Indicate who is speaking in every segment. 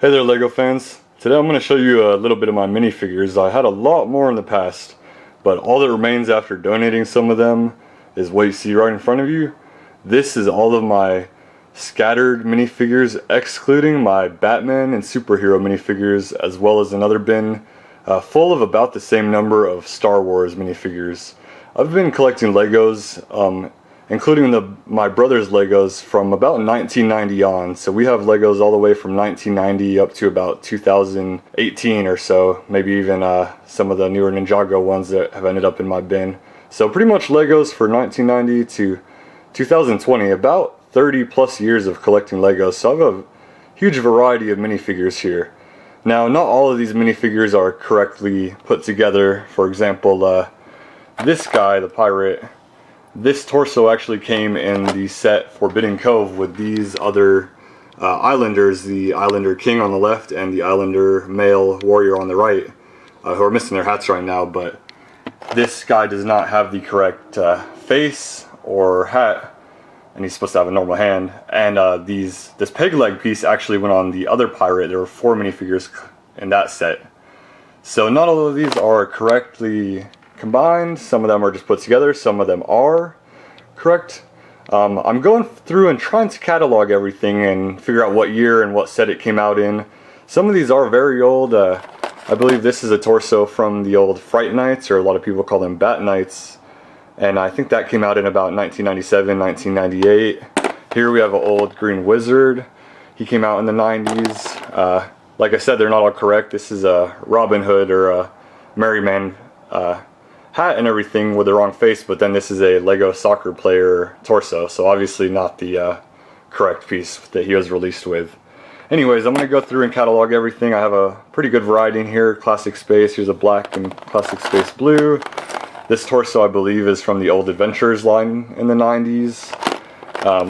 Speaker 1: Hey there LEGO fans. Today I'm going to show you a little bit of my minifigures. I had a lot more in the past, but all that remains after donating some of them is what you see right in front of you. This is all of my scattered minifigures, excluding my Batman and superhero minifigures, as well as another bin full of about the same number of Star Wars minifigures. I've been collecting Legos, including my brother's Legos from about 1990 on. So we have Legos all the way from 1990 up to about 2018 or so. Maybe even some of the newer Ninjago ones that have ended up in my bin. So pretty much Legos for 1990 to 2020. About 30 plus years of collecting Legos. So I have a huge variety of minifigures here. Now, not all of these minifigures are correctly put together. For example, this guy, the pirate, this torso actually came in the set Forbidden Cove with these other islanders, the Islander King on the left and the Islander male warrior on the right, who are missing their hats right now, but this guy does not have the correct face or hat, and he's supposed to have a normal hand, and this peg leg piece actually went on the other pirate. There were 4 minifigures in that set. So not all of these are correctly combined. Some of them are just put together, some of them are correct. I'm going through and trying to catalog everything and figure out what year and what set it came out in. Some of these are very old. I believe this is a torso from the old Fright Nights, or a lot of people call them Bat Nights, and I think that came out in about 1997, 1998. Here we have an old Green Wizard. He came out in the 90s. Like I said, they're not all correct. This is a Robin Hood or a Merryman hat and everything with the wrong face, but then this is a Lego soccer player torso, so obviously not the correct piece that he was released with. Anyways, I'm going to go through and catalog everything. I have a pretty good variety in here. Classic Space, here's a black and Classic Space blue. This torso I believe is from the old Adventures line in the 90s.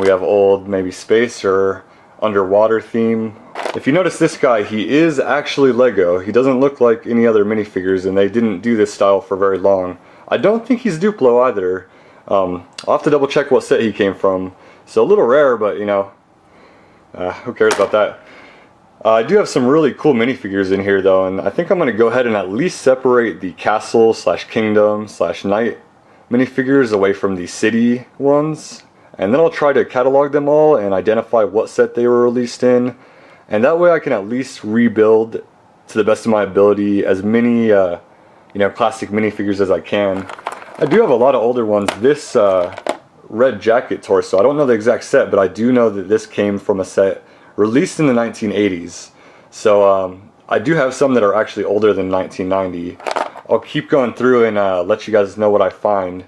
Speaker 1: We have old maybe space or underwater theme. If you notice this guy, he is actually Lego. He doesn't look like any other minifigures, and they didn't do this style for very long. I don't think he's Duplo either. I'll have to double check what set he came from. So a little rare, but you know, who cares about that? I do have some really cool minifigures in here though, and I think I'm going to go ahead and at least separate the castle slash kingdom slash knight minifigures away from the city ones. And then I'll try to catalog them all and identify what set they were released in. And that way I can at least rebuild, to the best of my ability, as many classic minifigures as I can. I do have a lot of older ones. This red jacket torso, I don't know the exact set, but I do know that this came from a set released in the 1980s. So I do have some that are actually older than 1990. I'll keep going through and let you guys know what I find.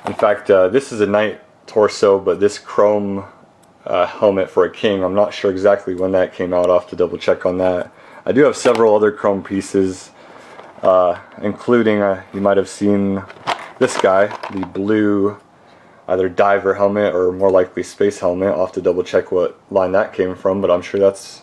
Speaker 1: In fact, this is a knight torso, but this chrome helmet for a king, I'm not sure exactly when that came out. I'll have to double check on that. I do have several other chrome pieces, including, you might have seen this guy, the blue either diver helmet or more likely space helmet. I'll have to double check what line that came from, but I'm sure that's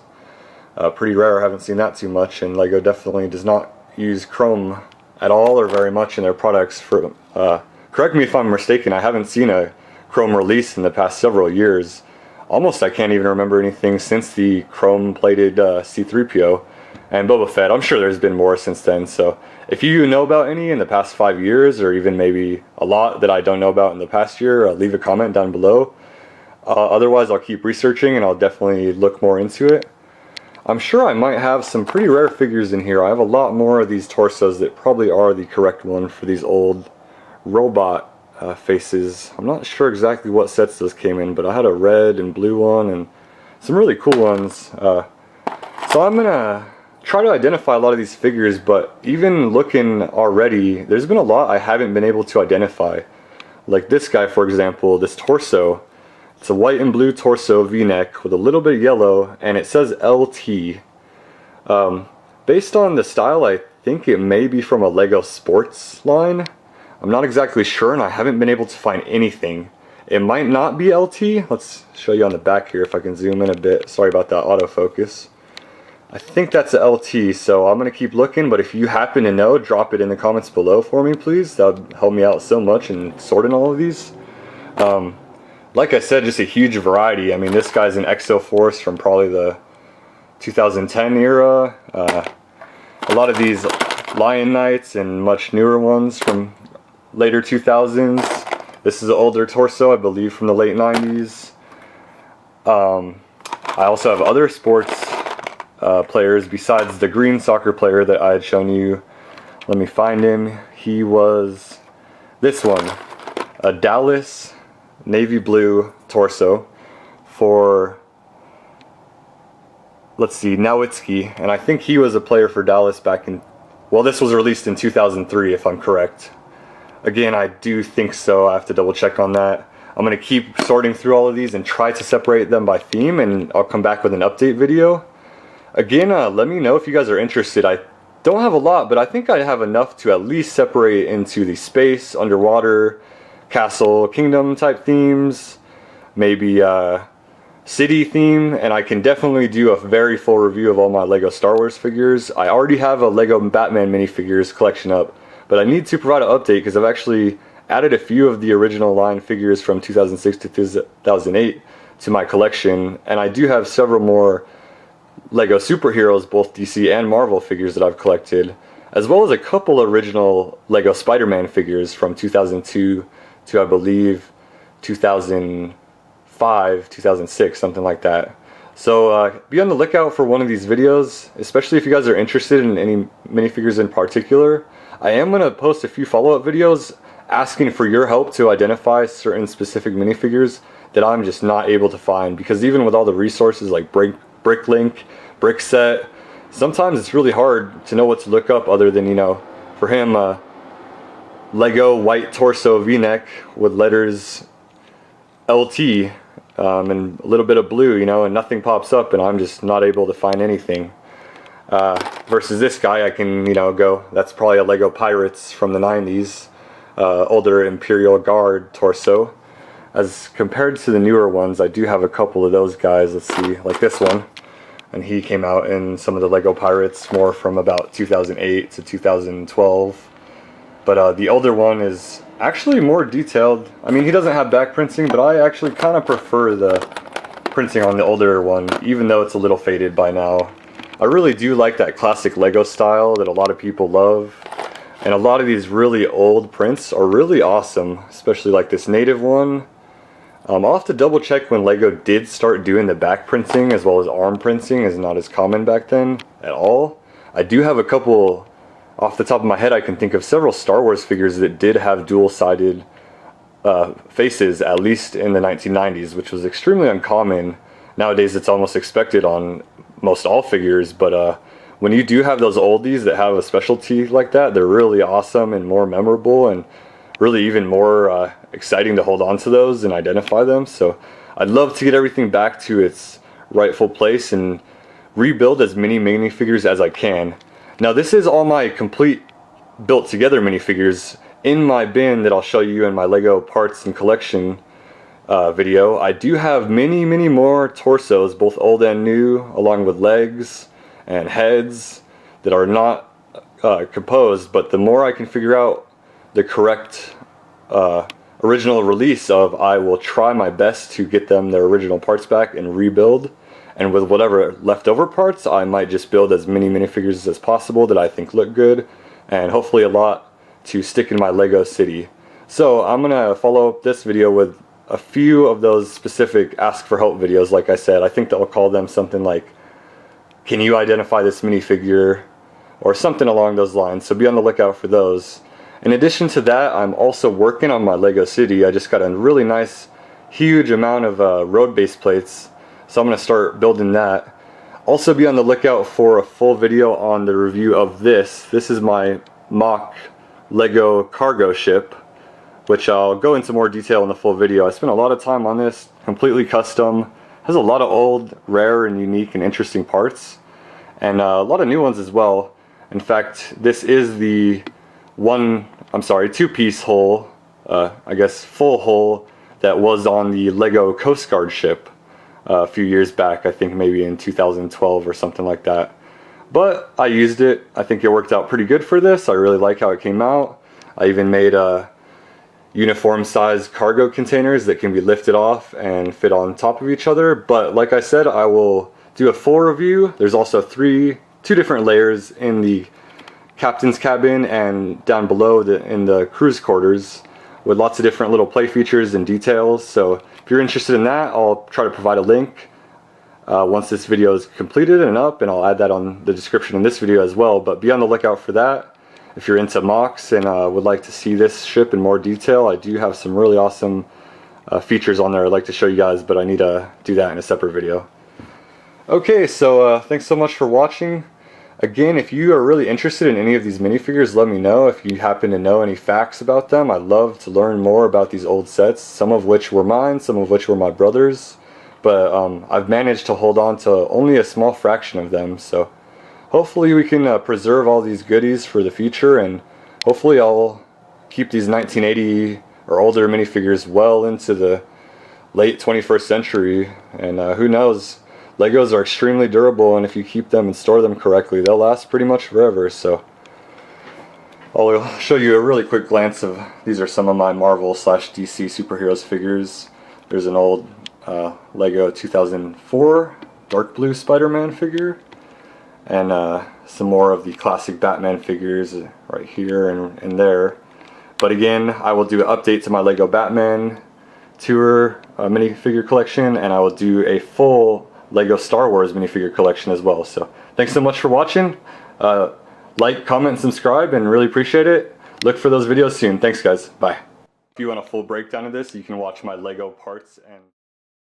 Speaker 1: pretty rare. I haven't seen that too much, and Lego definitely does not use chrome at all or very much in their products. Correct me if I'm mistaken, I haven't seen a chrome release in the past several years. Almost I can't even remember anything since the chrome-plated C-3PO and Boba Fett. I'm sure there's been more since then, so if you know about any in the past 5 years, or even maybe a lot that I don't know about in the past year, leave a comment down below. Otherwise, I'll keep researching and I'll definitely look more into it. I'm sure I might have some pretty rare figures in here. I have a lot more of these torsos that probably are the correct one for these old robot faces. I'm not sure exactly what sets those came in, but I had a red and blue one and some really cool ones. So I'm gonna try to identify a lot of these figures, but even looking already, there's been a lot I haven't been able to identify. Like this guy, for example, this torso. It's a white and blue torso V-neck with a little bit of yellow, and it says LT. Based on the style, I think it may be from a Lego Sports line. I'm not exactly sure, and I haven't been able to find anything. It might not be LT. Let's show you on the back here if I can zoom in a bit. Sorry about that autofocus. I think that's a LT, so I'm going to keep looking, but if you happen to know, drop it in the comments below for me, please. That would help me out so much in sorting all of these. Like I said, just a huge variety. I mean, this guy's an Exo Force from probably the 2010 era. A lot of these Lion Knights and much newer ones from later 2000s. This is an older torso, I believe from the late 90s. I also have other sports players besides the green soccer player that I had shown you. Let me find him. He was this one, a Dallas navy blue torso for, let's see, Nowitzki, and I think he was a player for Dallas back in, well, this was released in 2003 if I'm correct. Again, I do think so. I have to double check on that. I'm going to keep sorting through all of these and try to separate them by theme, and I'll come back with an update video. Again, let me know if you guys are interested. I don't have a lot, but I think I have enough to at least separate into the space, underwater, castle, kingdom type themes, maybe city theme, and I can definitely do a very full review of all my LEGO Star Wars figures. I already have a LEGO Batman minifigures collection up, but I need to provide an update because I've actually added a few of the original line figures from 2006 to 2008 to my collection, and I do have several more LEGO superheroes, both DC and Marvel figures that I've collected, as well as a couple original LEGO Spider-Man figures from 2002 to I believe 2005, 2006, something like that. So be on the lookout for one of these videos, especially if you guys are interested in any minifigures in particular. I am going to post a few follow-up videos asking for your help to identify certain specific minifigures that I'm just not able to find, because even with all the resources like Bricklink, Brickset, sometimes it's really hard to know what to look up other than, you know, for him, Lego white torso v-neck with letters LT and a little bit of blue, you know, and nothing pops up, and I'm just not able to find anything. Versus this guy, I can, you know, go, that's probably a Lego Pirates from the 90s, older Imperial Guard torso. As compared to the newer ones, I do have a couple of those guys. Let's see, like this one, and he came out in some of the Lego Pirates more from about 2008 to 2012. But the older one is actually more detailed. I mean, he doesn't have back printing, but I actually kind of prefer the printing on the older one, even though it's a little faded by now. I really do like that classic Lego style that a lot of people love, and a lot of these really old prints are really awesome, especially like this native one. I'll have to double check when Lego did start doing the back printing as well as arm printing. Is not as common back then at all. I do have a couple, off the top of my head I can think of several Star Wars figures that did have dual-sided faces, at least in the 1990s, which was extremely uncommon. Nowadays it's almost expected on most all figures, but when you do have those oldies that have a specialty like that, they're really awesome and more memorable, and really even more exciting to hold on to those and identify them. So I'd love to get everything back to its rightful place and rebuild as many minifigures as I can. Now this is all my complete built together minifigures in my bin that I'll show you in my Lego parts and collection video. I do have many more torsos, both old and new, along with legs and heads that are not composed, but the more I can figure out the correct original release of, I will try my best to get them their original parts back and rebuild. And with whatever leftover parts, I might just build as many minifigures as possible that I think look good, and hopefully a lot to stick in my Lego city. So I'm gonna follow up this video with a few of those specific ask for help videos. Like I said, I think that I'll call them something like, can you identify this minifigure, or something along those lines. So be on the lookout for those. In addition to that, I'm also working on my Lego city. I just got a really nice huge amount of road base plates, so I'm going to start building that. Also be on the lookout for a full video on the review of this. This is my mock Lego cargo ship, which I'll go into more detail in the full video. I spent a lot of time on this, completely custom. Has a lot of old, rare, and unique and interesting parts, and a lot of new ones as well. In fact, this is the two-piece hull, I guess full hull, that was on the Lego Coast Guard ship a few years back. I think maybe in 2012 or something like that. But I used it. I think it worked out pretty good for this. I really like how it came out. I even made uniform sized cargo containers that can be lifted off and fit on top of each other. But like I said, I will do a full review. There's also two different layers in the captain's cabin and down below in the crew's quarters, with lots of different little play features and details. So if you're interested in that, I'll try to provide a link once this video is completed and up, and I'll add that on the description in this video as well. But be on the lookout for that. If you're into MOCs and would like to see this ship in more detail, I do have some really awesome features on there I'd like to show you guys, but I need to do that in a separate video. Okay, so thanks so much for watching. Again, if you are really interested in any of these minifigures, let me know. If you happen to know any facts about them, I'd love to learn more about these old sets, some of which were mine, some of which were my brother's. But I've managed to hold on to only a small fraction of them, so hopefully we can preserve all these goodies for the future, and hopefully I'll keep these 1980 or older minifigures well into the late 21st century. And who knows? Legos are extremely durable, and if you keep them and store them correctly, they'll last pretty much forever. So I'll show you a really quick glance of, these are some of my Marvel / DC superheroes figures. There's an old Lego 2004 dark blue Spider-Man figure, and some more of the classic Batman figures right here and there. But again, I will do an update to my Lego Batman Tour minifigure collection, and I will do a full Lego Star Wars minifigure collection as well. So thanks so much for watching. Like, comment, and subscribe, and really appreciate it. Look for those videos soon. Thanks guys. Bye. If you want a full breakdown of this, you can watch my Lego parts and